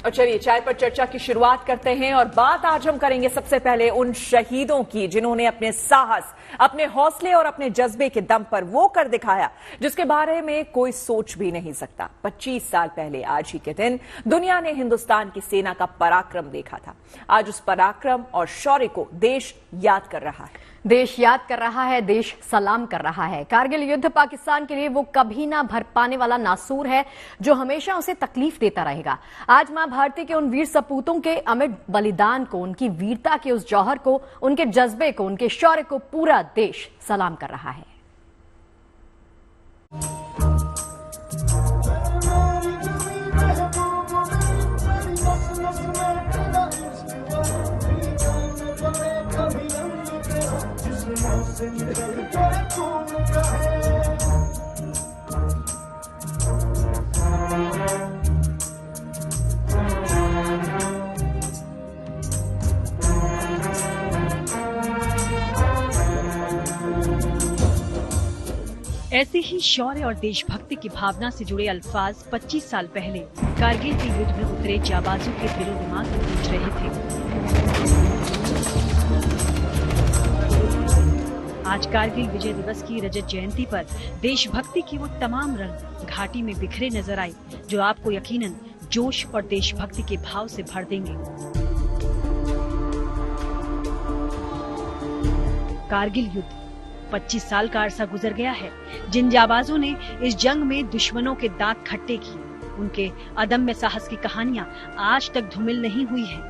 और चलिए चाय पर चर्चा की शुरुआत करते हैं और बात आज हम करेंगे सबसे पहले उन शहीदों की जिन्होंने अपने साहस, अपने हौसले और अपने जज्बे के दम पर वो कर दिखाया जिसके बारे में कोई सोच भी नहीं सकता। 25 साल पहले आज ही के दिन दुनिया ने हिंदुस्तान की सेना का पराक्रम देखा था। आज उस पराक्रम और शौर्य को देश याद कर रहा है। देश याद कर रहा है, देश सलाम कर रहा है। कारगिल युद्ध पाकिस्तान के लिए वो कभी ना भर पाने वाला नासूर है जो हमेशा उसे तकलीफ देता रहेगा। आज मां भारती के उन वीर सपूतों के अमिट बलिदान को, उनकी वीरता के उस जौहर को, उनके जज्बे को, उनके शौर्य को पूरा देश सलाम कर रहा है। ऐसे ही शौर्य और देशभक्ति की भावना से जुड़े अल्फाज 25 साल पहले कारगिल के युद्ध में उतरे जाबाजों के दिलो दिमाग में गूंज रहे थे। आज कारगिल विजय दिवस की रजत जयंती पर देशभक्ति की वो तमाम रंग घाटी में बिखरे नजर आए जो आपको यकीनन जोश और देशभक्ति के भाव से भर देंगे। कारगिल युद्ध 25 साल का अरसा गुजर गया है। जिन जाबाजों ने इस जंग में दुश्मनों के दांत खट्टे किए, उनके अदम्य साहस की कहानियां आज तक धूमिल नहीं हुई है।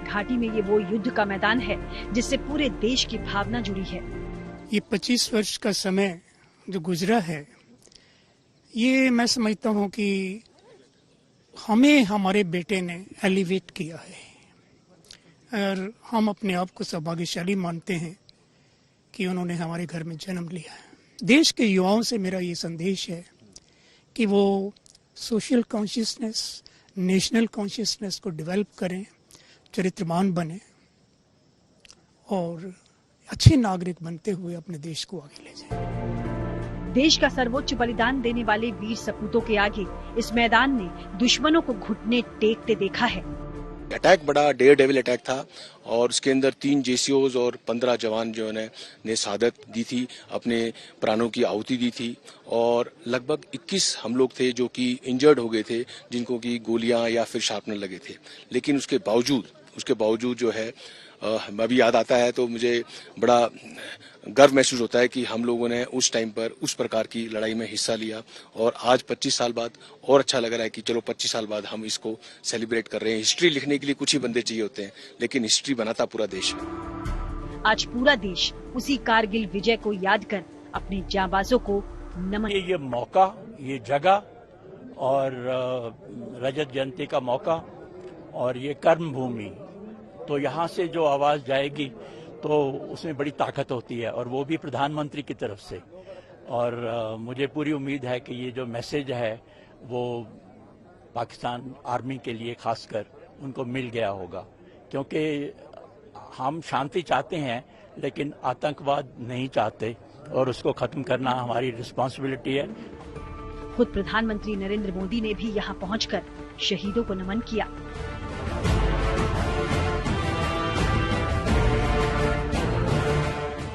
घाटी में ये वो युद्ध का मैदान है जिससे पूरे देश की भावना जुड़ी है। ये 25 वर्ष का समय जो गुजरा है, ये मैं समझता हूँ कि हमें हमारे बेटे ने एलिवेट किया है और हम अपने आप को सौभाग्यशाली मानते हैं कि उन्होंने हमारे घर में जन्म लिया है। देश के युवाओं से मेरा ये संदेश है कि वो सोशल कॉन्शियसनेस, नेशनल कॉन्शियसनेस को डेवलप करें, चरित्रवान बने और अच्छे नागरिक बनते हुए अपने देश को आगे ले जाएं। देश का सर्वोच्च बलिदान देने वाले वीर सपूतों के आगे इस मैदान ने दुश्मनों को घुटने टेकते देखा है। अटैक बड़ा डेयर डेविल अटैक था और उसके अंदर 3 जेसीओज और 15 जवान जो ने शहादत दी थी, अपने प्राणों की आहुति दी थी और लगभग 21 हम लोग थे जो कि इंजर्ड हो गए थे, जिनको की गोलियां या फिर शार्पनर लगे थे। लेकिन उसके बावजूद जो है अभी याद आता है तो मुझे बड़ा गर्व महसूस होता है कि हम लोगों ने उस टाइम पर उस प्रकार की लड़ाई में हिस्सा लिया और आज 25 साल बाद और अच्छा लग रहा है कि चलो 25 साल बाद हम इसको सेलिब्रेट कर रहे हैं। हिस्ट्री लिखने के लिए कुछ ही बंदे चाहिए होते हैं, लेकिन हिस्ट्री बनाता पूरा देश है। आज पूरा देश उसी कारगिल विजय को याद कर अपने जाबाजों को नमन। ये मौका, ये जगह और रजत जयंती का मौका और ये कर्म भूमि, तो यहाँ से जो आवाज जाएगी तो उसमें बड़ी ताकत होती है और वो भी प्रधानमंत्री की तरफ से। और मुझे पूरी उम्मीद है कि ये जो मैसेज है वो पाकिस्तान आर्मी के लिए खासकर उनको मिल गया होगा, क्योंकि हम शांति चाहते हैं लेकिन आतंकवाद नहीं चाहते और उसको खत्म करना हमारी रिस्पॉन्सिबिलिटी है। खुद प्रधानमंत्री नरेंद्र मोदी ने भी यहाँ पहुंचकर शहीदों को नमन किया।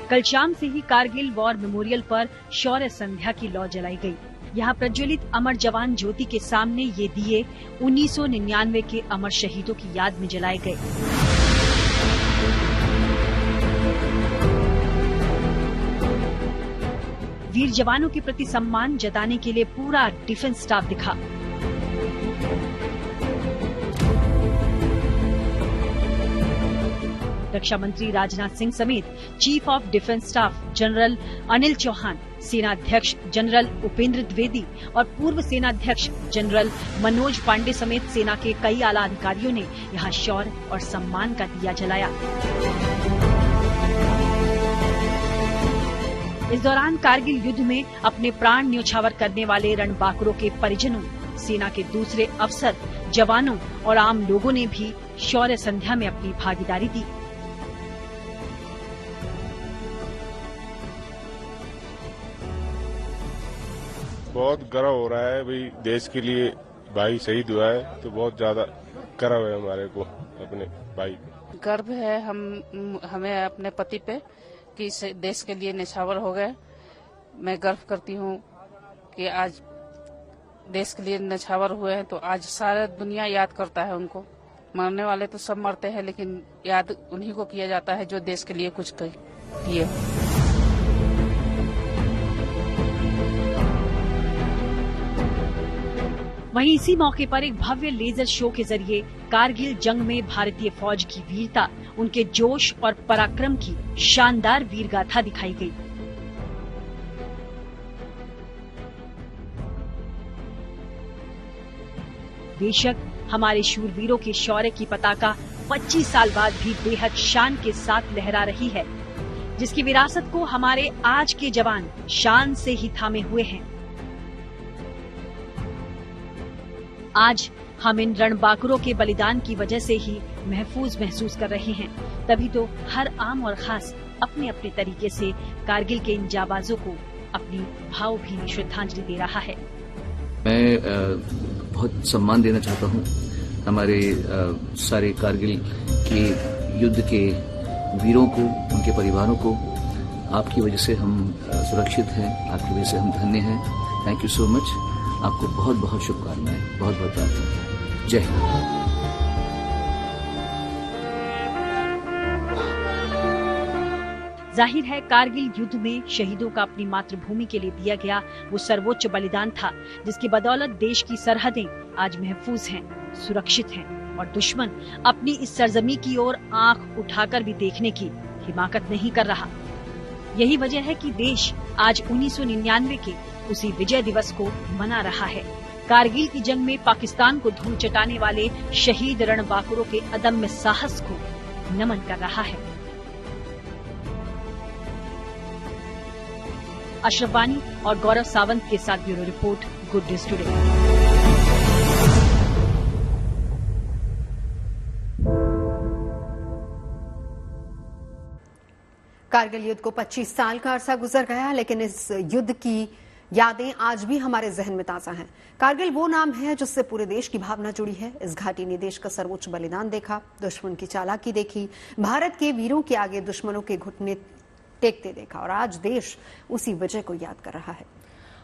कल शाम से ही कारगिल वॉर मेमोरियल पर शौर्य संध्या की लौ जलाई गई। यहाँ प्रज्वलित अमर जवान ज्योति के सामने ये दिए 1999 के अमर शहीदों की याद में जलाए गए। वीर जवानों के प्रति सम्मान जताने के लिए पूरा डिफेंस स्टाफ दिखा। रक्षा मंत्री राजनाथ सिंह समेत chief of defence staff general Anil Chauhan, सेना अध्यक्ष जनरल उपेंद्र द्विवेदी और पूर्व सेना अध्यक्ष जनरल मनोज पांडे समेत सेना के कई आला अधिकारियों ने यहां शौर्य और सम्मान का दिया जलाया। इस दौरान कारगिल युद्ध में अपने प्राण न्योछावर करने वाले रणबांकुरों के परिजनों, सेना के दूसरे अफसर, जवानों और आम लोगों ने भी शौर्य संध्या में अपनी भागीदारी दी। बहुत गर्व हो रहा है भाई, देश के लिए भाई शहीद हुआ है तो बहुत ज्यादा गर्व है हमारे को अपने भाई। गर्व है हमें अपने पति पे कि देश के लिए न्यौछावर हो गए। मैं गर्व करती हूँ कि आज देश के लिए न्यौछावर हुए हैं, तो आज सारा दुनिया याद करता है उनको। मरने वाले तो सब मरते हैं, लेकिन याद उन्हीं को किया जाता है जो देश के लिए कुछ किए। वहीं इसी मौके पर एक भव्य लेजर शो के जरिए कारगिल जंग में भारतीय फौज की वीरता, उनके जोश और पराक्रम की शानदार वीरगाथा दिखाई गई। बेशक हमारे शूरवीरों के शौर्य की पताका 25 साल बाद भी बेहद शान के साथ लहरा रही है, जिसकी विरासत को हमारे आज के जवान शान से ही थामे हुए हैं। आज हम इन रणबांकुरों के बलिदान की वजह से ही महफूज महसूस कर रहे हैं, तभी तो हर आम और खास अपने अपने तरीके से कारगिल के इन जाबाजों को अपनी भावभीनी श्रद्धांजलि दे रहा है। मैं बहुत सम्मान देना चाहता हूं हमारे सारे कारगिल के युद्ध के वीरों को, उनके परिवारों को। आपकी वजह से हम सुरक्षित हैं, आपकी वजह से हम धन्य हैं। Thank you so much. आपको बहुत बहुत शुभकामनाएं, बहुत बहुत प्रार्थना। जय हिंद। जाहिर है कारगिल युद्ध में शहीदों का अपनी मातृभूमि के लिए दिया गया वो सर्वोच्च बलिदान था, जिसकी बदौलत देश की सरहदें आज महफूज हैं, सुरक्षित हैं और दुश्मन अपनी इस सरजमी की ओर आंख उठाकर भी देखने की हिमाकत नहीं कर रहा। यही वजह है कि देश आज 1999 के उसी विजय दिवस को मना रहा है। कारगिल की जंग में पाकिस्तान को धूल चटाने वाले शहीद रणबांकुरों के अदम्य साहस को नमन कर रहा है। अशरफ वानी और गौरव सावंत के साथ bureau report, good news today. Kargil युद्ध को 25 साल का अरसा गुजर गया, लेकिन इस युद्ध की यादें आज भी हमारे जहन में ताजा हैं। कारगिल वो नाम है जिससे पूरे देश की भावना जुड़ी है। इस घाटी ने देश का सर्वोच्च बलिदान देखा, दुश्मन की चालाकी देखी, भारत के वीरों के आगे दुश्मनों के घुटने टेकते देखा और आज देश उसी वजह को याद कर रहा है।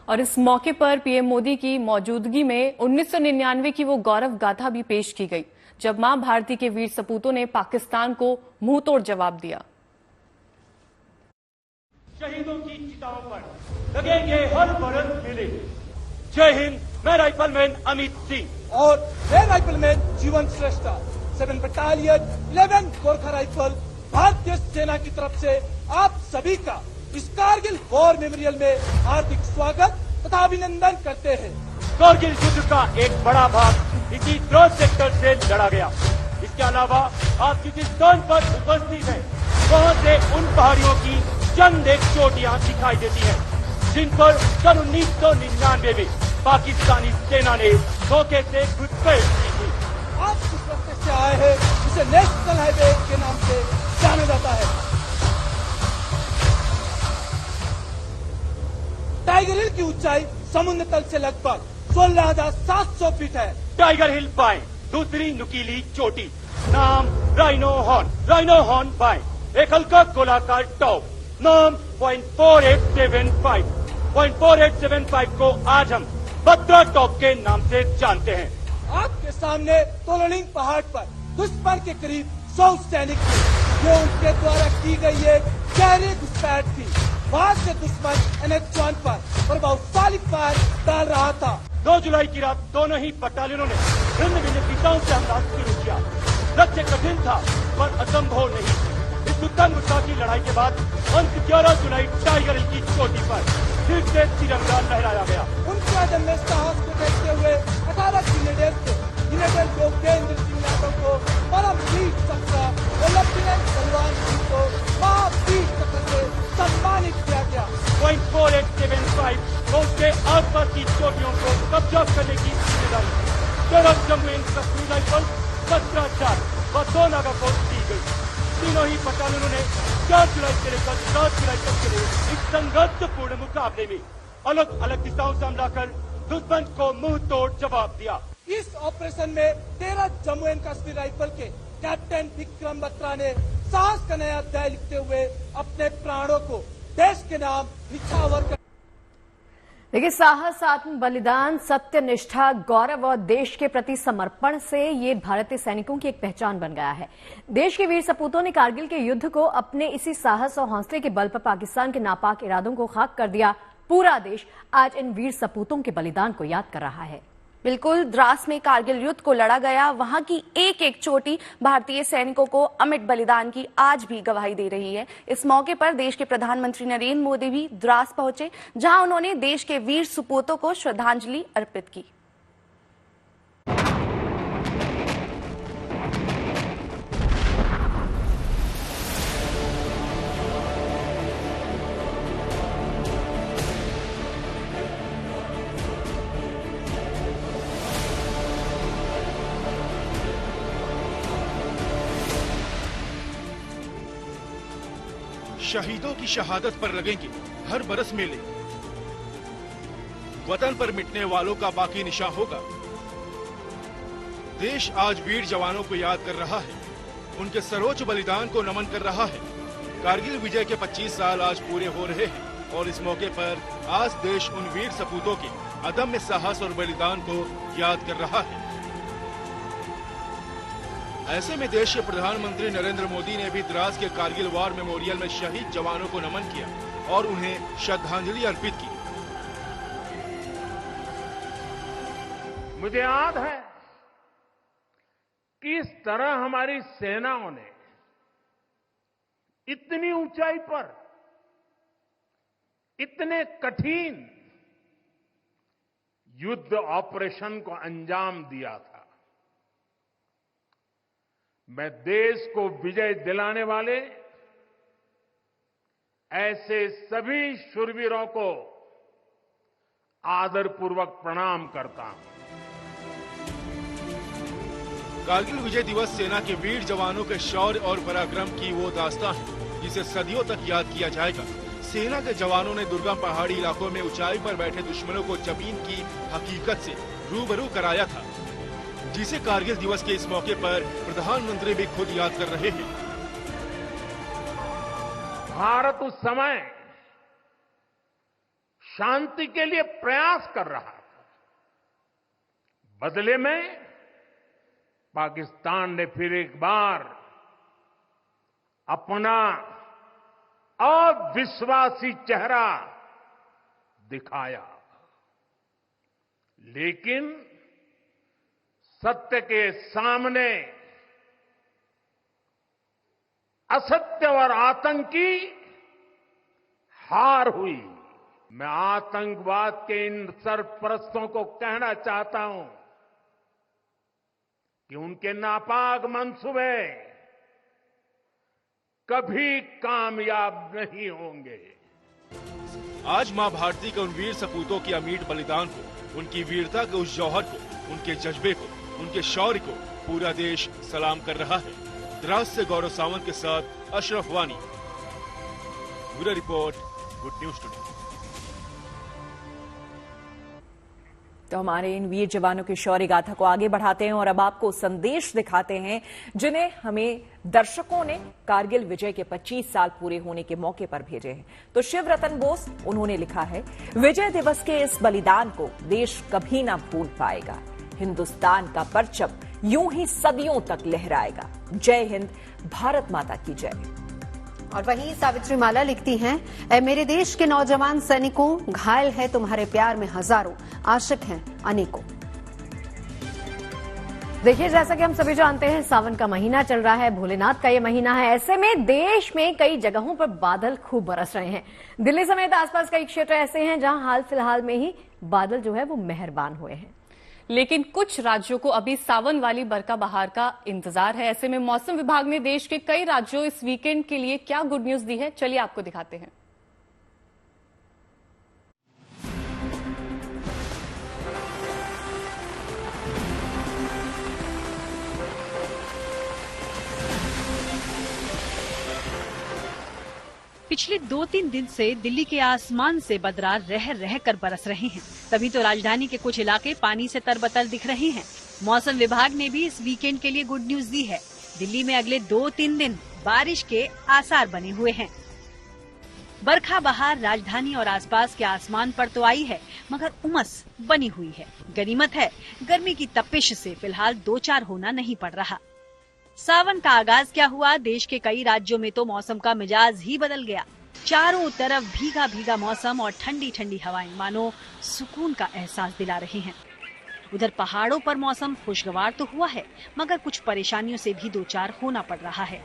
और इस मौके पर पीएम मोदी की मौजूदगी में 1999 की वो गौरव गाथा भी पेश की गई, जब मां भारती के वीर सपूतों ने पाकिस्तान को मुंहतोड़ जवाब दिया। शहीदों की चिताओं पर लगेंगे हर बरस मेले। जय हिंद। मैं राइफलमैन अमित सिंह और मैं राइफलमैन जीवन श्रेष्ठ 7 बटालियन 11 गोरखा राइफल भारतीय सेना की तरफ से आप सभी का इस कारगिल वॉर मेमोरियल में हार्दिक स्वागत तथा अभिनंदन करते हैं। कारगिल युद्ध का एक बड़ा भाग इसी क्रॉस सेक्टर से लड़ा गया। इसके अलावा आप जिस स्थान पर उपस्थित हैं, वहाँ से उन पहाड़ियों की चंद एक चोटियां दिखाई देती हैं, जिन पर सन 1999 में पाकिस्तानी सेना ने धोखे से घुसपैठ की थी। आप जिस रास्ते से आए हैं उसे नेशनल हाईवे के नाम से जाना जाता है। टाइगर हिल की ऊंचाई समुद्र तल से लगभग 16,700 फीट है। टाइगर हिल बाएं, दूसरी नुकीली चोटी, नाम राइनो हॉर्न बाएं, एक हल्का गोलाकार टॉप, नाम 0.4875 को आज हम बत्रा टॉप के नाम से जानते हैं। आपके सामने तोलनिंग पहाड़ पर दुश्मन के करीब 100 सैनिक थे। ये उनके द्वारा की गई एक गहरी घुसपैठ थी। वहाँ से दुश्मन NH-1 पर प्रभावशाली फायर डाल रहा था। 2 जुलाई की रात दोनों ही बटालियनों ने भिन्न भिन्न दिशाओं से हमला शुरू किया। लक्ष्य कठिन था पर असंभव नहीं। इस उत्तम गुस्सा की लड़ाई के बाद अंत 11 जुलाई टाइगर हिल की चोटी पर फिर से तिरंगा लहराया गया। उनके अदम्य साहस को देखते हुए 18 ग्रेनेडियर थे। ग्रेनेडियर योगेंद्र सिंह यादव को परमवीर चक्र और लेफ्टिनेंट बलवान सिंह को महावीर चक्र से सम्मानित किया गया। 0.4875 उसके आसपास की चोटियों को कब्जा करने की जिम्मेदारी 13 जम्मू एंड कश्मीर राइफल 17 व 2 नागा को दी गई। तीनों ही बटालियनों ने 4 जुलाई से लेकर 7 जुलाई तक के लिए इस संघर्षपूर्ण मुकाबले में अलग अलग दिशाओं से हमला कर दुश्मन को मुंह तोड़ जवाब दिया। इस ऑपरेशन में 13 जम्मू एंड कश्मीर राइफल के कैप्टन विक्रम बत्रा ने साहस का नया अध्याय लिखते हुए अपने प्राणों को देश के नाम निछावर कर। देखिए, साहस, आत्म बलिदान, सत्य, निष्ठा, गौरव और देश के प्रति समर्पण से ये भारतीय सैनिकों की एक पहचान बन गया है। देश के वीर सपूतों ने कारगिल के युद्ध को अपने इसी साहस और हौसले के बल पर पाकिस्तान के नापाक इरादों को खाक कर दिया। पूरा देश आज इन वीर सपूतों के बलिदान को याद कर रहा है। बिल्कुल, द्रास में कारगिल युद्ध को लड़ा गया, वहां की एक एक चोटी भारतीय सैनिकों को अमिट बलिदान की आज भी गवाही दे रही है। इस मौके पर देश के प्रधानमंत्री नरेंद्र मोदी भी द्रास पहुंचे, जहां उन्होंने देश के वीर सपूतों को श्रद्धांजलि अर्पित की। शहीदों की शहादत पर लगेंगे हर बरस मेले, वतन पर मिटने वालों का बाकी निशान होगा। देश आज वीर जवानों को याद कर रहा है, उनके सर्वोच्च बलिदान को नमन कर रहा है। कारगिल विजय के 25 साल आज पूरे हो रहे हैं और इस मौके पर आज देश उन वीर सपूतों के अदम्य साहस और बलिदान को याद कर रहा है। ऐसे में देश के प्रधानमंत्री नरेंद्र मोदी ने भी द्रास के कारगिल वॉर मेमोरियल में शहीद जवानों को नमन किया और उन्हें श्रद्धांजलि अर्पित की। मुझे याद है किस तरह हमारी सेनाओं ने इतनी ऊंचाई पर इतने कठिन युद्ध ऑपरेशन को अंजाम दिया था। मैं देश को विजय दिलाने वाले ऐसे सभी शूरवीरों को आदरपूर्वक प्रणाम करता हूं। कारगिल विजय दिवस सेना के वीर जवानों के शौर्य और पराक्रम की वो दास्तां है जिसे सदियों तक याद किया जाएगा। सेना के जवानों ने दुर्गम पहाड़ी इलाकों में ऊंचाई पर बैठे दुश्मनों को जमीन की हकीकत से रूबरू कराया था, जिसे कारगिल दिवस के इस मौके पर प्रधानमंत्री भी खुद याद कर रहे हैं। भारत उस समय शांति के लिए प्रयास कर रहा था। बदले में पाकिस्तान ने फिर एक बार अपना अविश्वासी चेहरा दिखाया, लेकिन सत्य के सामने असत्य और आतंक की हार हुई। मैं आतंकवाद के इन सरपरस्तों को कहना चाहता हूं कि उनके नापाक मंसूबे कभी कामयाब नहीं होंगे। आज मां भारती के उन वीर सपूतों की अमीट बलिदान को, उनकी वीरता के उस जौहर को, उनके जज्बे को, उनके शौर्य को पूरा देश सलाम कर रहा है। द्रास से गौरव सावंत के साथ अशरफ वानी, bureau report, good news today. तो हमारे इन वीर जवानों की शौर्य गाथा को आगे बढ़ाते हैं और अब आपको संदेश दिखाते हैं जिन्हें हमें दर्शकों ने कारगिल विजय के 25 साल पूरे होने के मौके पर भेजे हैं। तो शिव रतन बोस, उन्होंने लिखा है, विजय दिवस के इस बलिदान को देश कभी ना भूल पाएगा। हिंदुस्तान का परचम यूं ही सदियों तक लहराएगा। जय हिंद, भारत माता की जय। और वहीं सावित्री माला लिखती हैं, ऐ मेरे देश के नौजवान सैनिकों, घायल है तुम्हारे प्यार में हजारों, आशिक हैं अनेकों। देखिए, जैसा कि हम सभी जानते हैं, सावन का महीना चल रहा है, भोलेनाथ का ये महीना है। ऐसे में देश में कई जगहों पर बादल खूब बरस रहे हैं। दिल्ली समेत आसपास कई क्षेत्र ऐसे हैं जहां हाल फिलहाल में ही बादल जो है वो मेहरबान हुए हैं। लेकिन कुछ राज्यों को अभी सावन वाली बरखा बहार का इंतजार है। ऐसे में मौसम विभाग ने देश के कई राज्यों इस वीकेंड के लिए क्या गुड न्यूज दी है, चलिए आपको दिखाते हैं। पिछले 2-3 दिन से दिल्ली के आसमान से बदरा रह रह कर बरस रहे हैं, तभी तो राजधानी के कुछ इलाके पानी से तरबतर दिख रहे हैं। मौसम विभाग ने भी इस वीकेंड के लिए गुड न्यूज दी है। दिल्ली में अगले 2-3 दिन बारिश के आसार बने हुए हैं। बरखा बहार राजधानी और आसपास के आसमान पर तो आई है, मगर उमस बनी हुई है। गनीमत है गर्मी की तपिश से फिलहाल 2-4 होना नहीं पड़ रहा। सावन का आगाज क्या हुआ, देश के कई राज्यों में तो मौसम का मिजाज ही बदल गया। चारों तरफ भीगा भीगा मौसम और ठंडी ठंडी हवाएं मानो सुकून का एहसास दिला रही हैं। उधर पहाड़ों पर मौसम खुशगवार तो हुआ है, मगर कुछ परेशानियों से भी 2-4 होना पड़ रहा है।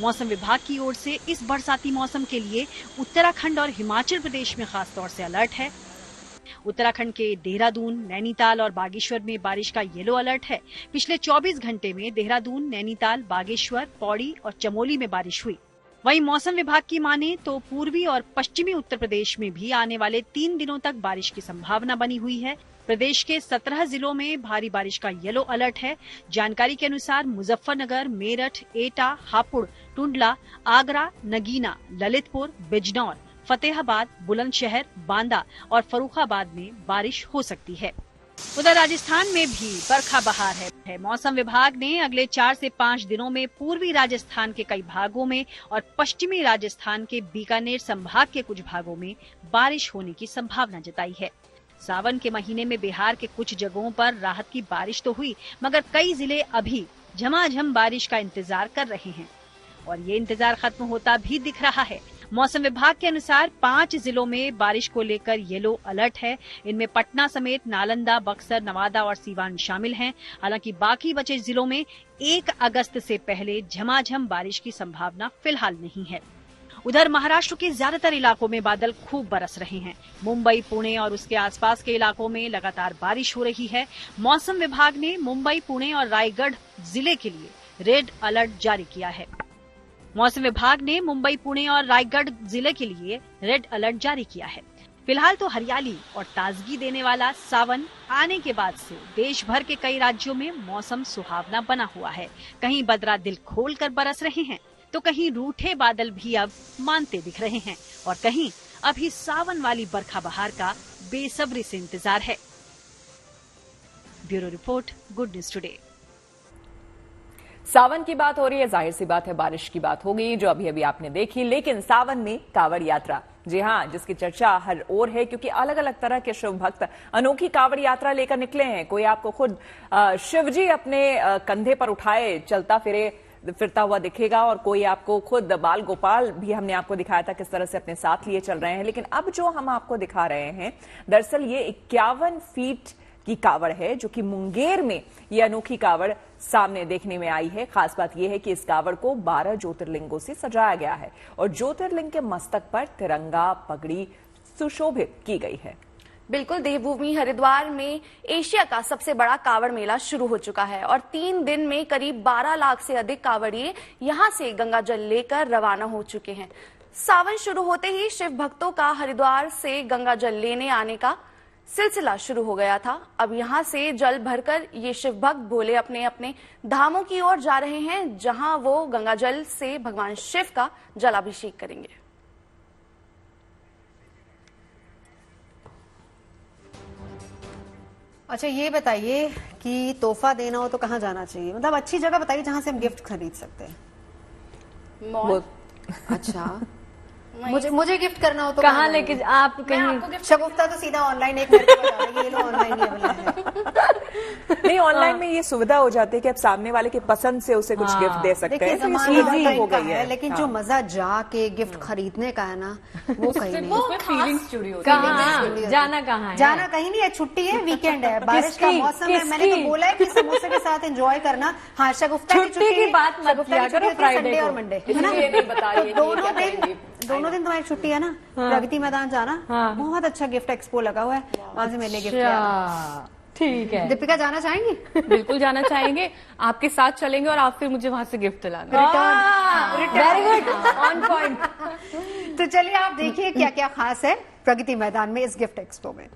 मौसम विभाग की ओर से इस बरसाती मौसम के लिए उत्तराखंड और हिमाचल प्रदेश में खास तौर से अलर्ट है। उत्तराखंड के देहरादून, नैनीताल और बागेश्वर में बारिश का येलो अलर्ट है। पिछले 24 घंटे में देहरादून, नैनीताल, बागेश्वर, पौड़ी और चमोली में बारिश हुई। वहीं मौसम विभाग की माने तो पूर्वी और पश्चिमी उत्तर प्रदेश में भी आने वाले 3 दिनों तक बारिश की संभावना बनी हुई है। प्रदेश के 17 जिलों में भारी बारिश का येलो अलर्ट है। जानकारी के अनुसार मुजफ्फरनगर, मेरठ, एटा, हापुड़, टुंडला, आगरा, नगीना, ललितपुर, बिजनौर, फतेहाबाद, बुलंदशहर, बांदा और फर्रुखाबाद में बारिश हो सकती है। उधर राजस्थान में भी बरखा बहार है। मौसम विभाग ने अगले 4 से 5 दिनों में पूर्वी राजस्थान के कई भागों में और पश्चिमी राजस्थान के बीकानेर संभाग के कुछ भागों में बारिश होने की संभावना जताई है। सावन के महीने में बिहार के कुछ जगहों पर राहत की बारिश तो हुई, मगर कई जिले अभी झमाझम बारिश का इंतजार कर रहे हैं और ये इंतजार खत्म होता भी दिख रहा है। मौसम विभाग के अनुसार 5 जिलों में बारिश को लेकर येलो अलर्ट है। इनमें पटना समेत नालंदा, बक्सर, नवादा और सीवान शामिल हैं। हालांकि बाकी बचे जिलों में 1 अगस्त से पहले झमाझम बारिश की संभावना फिलहाल नहीं है। उधर महाराष्ट्र के ज्यादातर इलाकों में बादल खूब बरस रहे हैं। मुंबई, पुणे और उसके आसपास के इलाकों में लगातार बारिश हो रही है। मौसम विभाग ने मुंबई, पुणे और रायगढ़ जिले के लिए रेड अलर्ट जारी किया है। मौसम विभाग ने मुंबई, पुणे और रायगढ़ जिले के लिए रेड अलर्ट जारी किया है। फिलहाल तो हरियाली और ताजगी देने वाला सावन आने के बाद से देश भर के कई राज्यों में मौसम सुहावना बना हुआ है। कहीं बदरा दिल खोलकर बरस रहे हैं, तो कहीं रूठे बादल भी अब मानते दिख रहे हैं और कहीं अभी सावन वाली बरखा बहार का बेसब्री से इंतजार है। Bureau report, good news today. सावन की बात हो रही है, जाहिर सी बात है बारिश की बात होगी जो अभी अभी आपने देखी, लेकिन सावन में कांवड़ यात्रा, जी हां, जिसकी चर्चा हर ओर है क्योंकि अलग अलग तरह के शिव भक्त अनोखी कांवड़ यात्रा लेकर निकले हैं। कोई आपको खुद शिवजी अपने कंधे पर उठाए चलता फिरता हुआ दिखेगा और कोई आपको खुद बाल गोपाल भी हमने आपको दिखाया था किस तरह से अपने साथ लिए चल रहे हैं। लेकिन अब जो हम आपको दिखा रहे हैं दरअसल ये 51 फीट की कावड़ है जो कि मुंगेर में ये अनोखी कावड़ सामने देखने में आई है। खास बात यह है कि इस कावड़ को 12 ज्योतिर्लिंगों से सजाया गया है और ज्योतिर्लिंग के मस्तक पर तिरंगा पगड़ी सुशोभित की गई है। बिल्कुल, देवभूमि हरिद्वार में एशिया का सबसे बड़ा कावड़ मेला शुरू हो चुका है और 3 दिन में करीब 12 लाख से अधिक कावड़िए यहां से गंगा जल लेकर रवाना हो चुके हैं। सावन शुरू होते ही शिव भक्तों का हरिद्वार से गंगा जल लेने आने का सिलसिला शुरू हो गया था। अब यहां से जल भरकर ये शिव भक्त बोले अपने अपने धामों की ओर जा रहे हैं, जहां वो गंगा जल से भगवान शिव का जलाभिषेक करेंगे। अच्छा, ये बताइए कि तोहफा देना हो तो कहाँ जाना चाहिए? मतलब अच्छी जगह बताइए जहां से हम गिफ्ट खरीद सकते हैं। मॉल। अच्छा, मुझे गिफ्ट करना हो तो कहाँ लेके आप कहीं? शगुफ्ता तो सीधा ऑनलाइन एक मिनट में बता ये लो ऑनलाइन लेवल है। नहीं, ऑनलाइन में ये सुविधा हो जाती है कि आप सामने वाले की पसंद से उसे कुछ गिफ्ट दे सकते हैं। इजी हो गई है, लेकिन जो मजा जाके गिफ्ट खरीदने का है ना वो कहीं नहीं। फीलिंग्स जुड़ी होती है। जाना कहाँ है? जाना कहीं नहीं है, छुट्टी है, वीकेंड है, बारिश का मौसम है। मैंने तो बोला है कि समोसे के साथ एंजॉय करना। हाँ, शगुफ्ता की छुट्टी की बात मत किया करो, संडे और मंडे है ना, दोनों दिन तुम्हारी छुट्टी है ना। प्रगति मैदान जाना, बहुत अच्छा गिफ्ट एक्सपो लगा हुआ है, वहां से मिले गिफ्ट। ठीक है, दीपिका जाना चाहेंगी? बिल्कुल जाना चाहेंगे, आपके साथ चलेंगे और आप फिर मुझे वहां से गिफ्ट दिलाना। Very good, on point. तो चलिए आप देखिए क्या क्या खास है प्रगति मैदान में इस गिफ्ट एक्सपो में।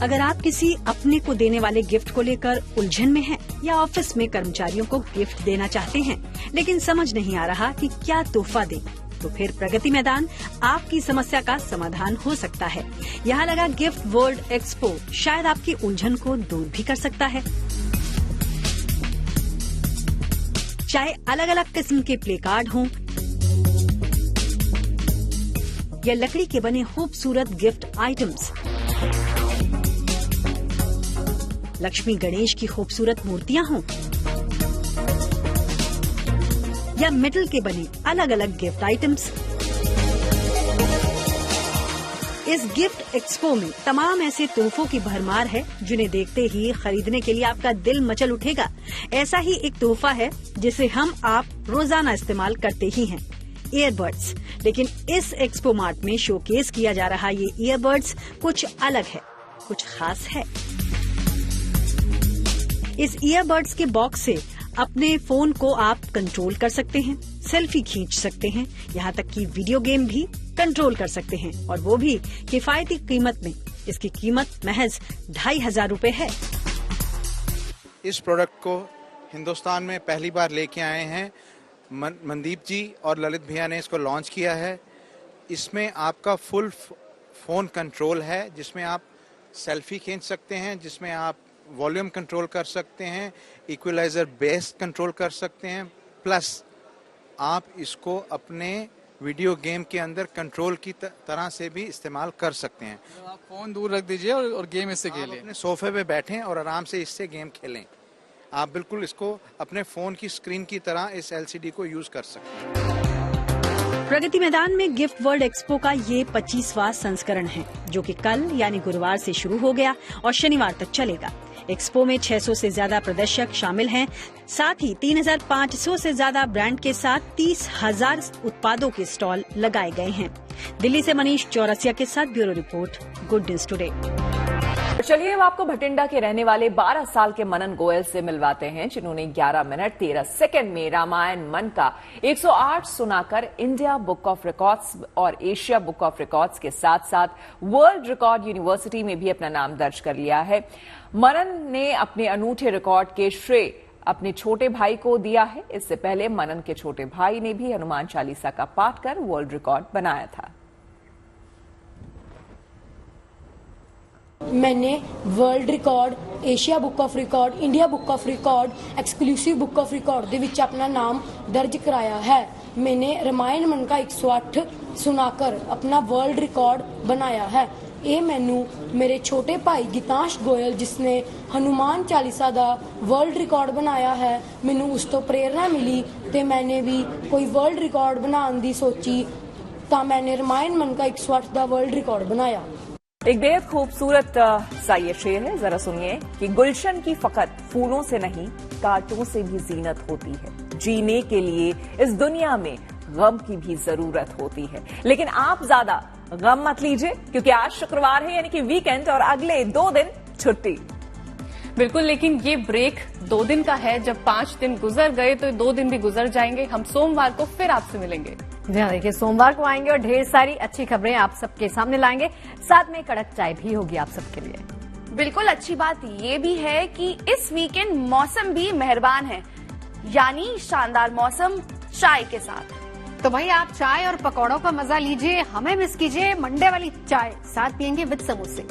अगर आप किसी अपने को देने वाले गिफ्ट को लेकर उलझन में हैं या ऑफिस में कर्मचारियों को गिफ्ट देना चाहते हैं लेकिन समझ नहीं आ रहा कि क्या तोहफा दें, तो फिर प्रगति मैदान आपकी समस्या का समाधान हो सकता है। यहाँ लगा गिफ्ट वर्ल्ड एक्सपो शायद आपकी उलझन को दूर भी कर सकता है। चाहे अलग अलग किस्म के प्ले कार्ड हों या लकड़ी के बने खूबसूरत गिफ्ट आइटम्स, लक्ष्मी गणेश की खूबसूरत मूर्तियां हों या मेटल के बने अलग अलग गिफ्ट आइटम्स, इस गिफ्ट एक्सपो में तमाम ऐसे तोहफों की भरमार है जिन्हें देखते ही खरीदने के लिए आपका दिल मचल उठेगा। ऐसा ही एक तोहफा है जिसे हम आप रोजाना इस्तेमाल करते ही हैं, ईयरबड्स। लेकिन इस एक्सपो मार्ट में शोकेस किया जा रहा ये ईयरबड्स कुछ अलग है, कुछ खास है। इस ईयरबड्स के बॉक्स से अपने फोन को आप कंट्रोल कर सकते हैं, सेल्फी खींच सकते हैं, यहाँ तक कि वीडियो गेम भी कंट्रोल कर सकते हैं, और वो भी किफायती कीमत में। इसकी कीमत महज 2500 रुपए है। इस प्रोडक्ट को हिंदुस्तान में पहली बार लेके आए हैं मनदीप जी और ललित भैया ने इसको लॉन्च किया है। इसमें आपका फुल फोन कंट्रोल है, जिसमें आप सेल्फी खींच सकते हैं, जिसमें आप वॉल्यूम कंट्रोल कर सकते हैं, इक्वलाइजर बेस कंट्रोल कर सकते हैं, प्लस आप इसको अपने वीडियो गेम के अंदर कंट्रोल की तरह से भी इस्तेमाल कर सकते हैं। आप फोन दूर रख दीजिए और गेम इससे खेलें। अपने सोफे पे बैठें और आराम से इससे गेम खेलें। आप बिल्कुल इसको अपने फोन की स्क्रीन की तरह इस एलसीडी को यूज कर सकते हैं। प्रगति मैदान में गिफ्ट वर्ल्ड एक्सपो का ये 25वां संस्करण है, जो कि कल यानी गुरुवार से शुरू हो गया और शनिवार तक चलेगा। एक्सपो में 600 से ज्यादा प्रदर्शक शामिल हैं। साथ ही 3500 से ज्यादा ब्रांड के साथ 30,000 उत्पादों के स्टॉल लगाए गए हैं। दिल्ली से मनीष चौरसिया के साथ bureau report, good news today. चलिए अब आपको भटिंडा के रहने वाले 12 साल के मनन गोयल से मिलवाते हैं, जिन्होंने 11 मिनट 13 सेकंड में रामायण मन का 108 सुनाकर इंडिया बुक ऑफ रिकॉर्ड्स और एशिया बुक ऑफ रिकॉर्ड्स के साथ साथ वर्ल्ड रिकॉर्ड यूनिवर्सिटी में भी अपना नाम दर्ज कर लिया है। मनन ने अपने अनूठे रिकॉर्ड के श्रेय अपने छोटे भाई को दिया है। इससे पहले मनन के छोटे भाई ने भी हनुमान चालीसा का पाठ कर वर्ल्ड रिकॉर्ड बनाया था। मैंने world record, Asia book of record, India book of record, exclusive book of record ਦੇ ਵਿੱਚ अपना नाम दर्ज कराया है। मैंने रामायण मन का 108 सुनाकर अपना वर्ल्ड रिकॉर्ड बनाया है। ये मैनू मेरे छोटे भाई गीतांश गोयल, जिसने हनुमान चालीसा का वर्ल्ड रिकॉर्ड बनाया है, मैनू उस तो प्रेरणा मिली तो मैंने भी कोई वर्ल्ड रिकॉर्ड बनाने की सोची, तो मैंने रामायण मन का 108 का वर्ल्ड रिकॉर्ड बनाया। एक बेहद खूबसूरत सा ये शेर है, जरा सुनिए कि गुलशन की फकत फूलों से नहीं कांटों से भी जीनत होती है। जीने के लिए इस दुनिया में गम की भी जरूरत होती है, लेकिन आप ज्यादा गम मत लीजिए, क्योंकि आज शुक्रवार है यानी कि वीकेंड और अगले 2 दिन छुट्टी। बिल्कुल, लेकिन ये ब्रेक 2 दिन का है। जब 5 दिन गुजर गए तो 2 दिन भी गुजर जाएंगे। हम सोमवार को फिर आपसे मिलेंगे। देखिए, सोमवार को आएंगे और ढेर सारी अच्छी खबरें आप सबके सामने लाएंगे। साथ में कड़क चाय भी होगी आप सबके लिए। बिल्कुल, अच्छी बात ये भी है कि इस वीकेंड मौसम भी मेहरबान है, यानी शानदार मौसम चाय के साथ। तो भाई आप चाय और पकौड़ों का मजा लीजिए, हमें मिस कीजिए मंडे वाली चाय, साथ पियेंगे विद समोसे।